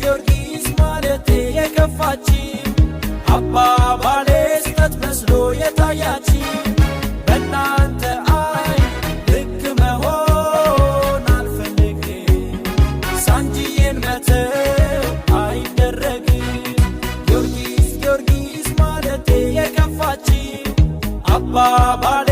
ጊዮርጊስ ማለቴ የከፋችው አባባሌ ስተት መስሎ የታያችው በእናንተ አይ ልክ መሆን አልፈልግም ሳንጂዬን መተው አይደረግም ጊዮርጊስ ጊዮርጊስ ማለቴ የከፋችው አባባሌ